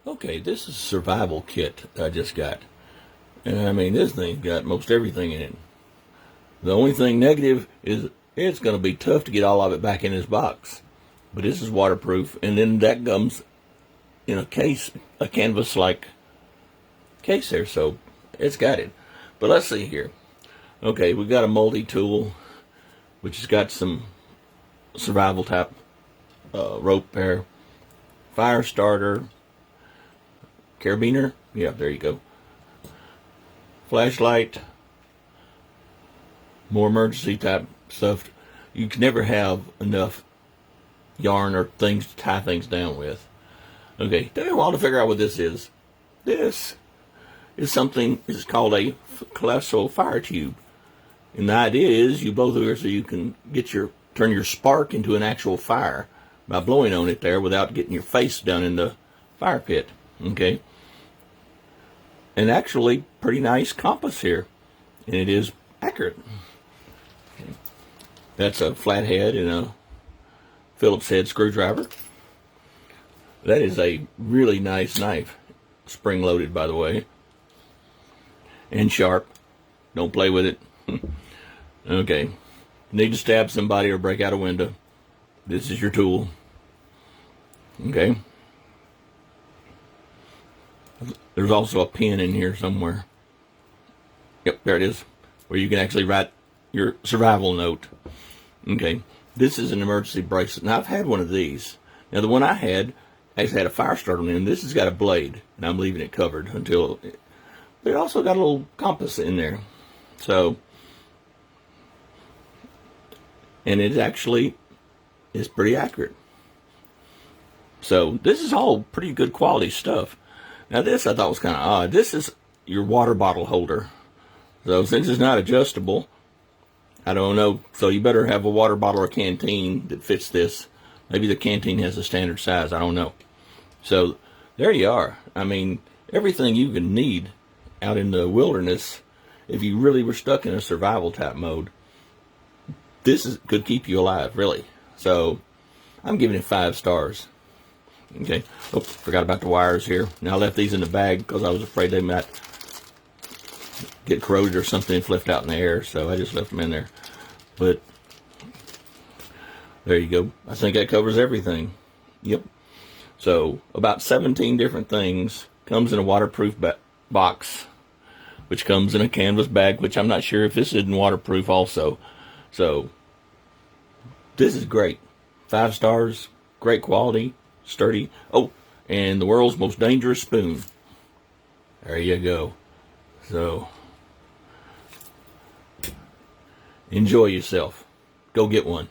Okay, this is a survival kit I just got. And I mean, this thing's got most everything in it. The only thing negative is it's going to be tough to get all of it back in this box. But this is waterproof, and then that comes in a case, a canvas-like case there, so it's got it. But let's see here. Okay, we've got a multi-tool, which has got some survival type rope there, fire starter, carabiner, yeah, there you go, flashlight, more emergency type stuff. You can never have enough yarn or things to tie things down with. Okay, took me a while to figure out what this is. This is something, it's called a collapsible fire tube. And the idea is you blow through here so you can turn your spark into an actual fire by blowing on it there without getting your face down in the fire pit. Okay. And actually, pretty nice compass here. And it is accurate. Okay. That's a flathead and a Phillips head screwdriver. That is a really nice knife. Spring loaded, by the way. And sharp. Don't play with it. Okay. Need to stab somebody or break out a window. This is your tool. Okay. There's also a pen in here somewhere. Yep, there it is. Where you can actually write your survival note. Okay. This is an emergency bracelet. Now, I've had one of these. Now, the one I had actually had a fire starter in it, and this has got a blade. And I'm leaving it covered until... But it also got a little compass in there. So... And it actually is pretty accurate. So this is all pretty good quality stuff. Now this I thought was kind of odd. This is your water bottle holder. So since it's not adjustable, I don't know. So you better have a water bottle or canteen that fits this. Maybe the canteen has a standard size. I don't know. So there you are. I mean, everything you can need out in the wilderness if you really were stuck in a survival type mode. This could keep you alive, really. So, I'm giving it 5 stars. Okay. Oh, forgot about the wires here. Now, I left these in the bag because I was afraid they might get corroded or something if left out in the air. So, I just left them in there. But, there you go. I think that covers everything. Yep. So, about 17 different things. Comes in a waterproof box, which comes in a canvas bag, which I'm not sure if this isn't waterproof also. So, this is great. 5 stars, great quality, sturdy. Oh, and the world's most dangerous spoon. There you go. So, enjoy yourself. Go get one.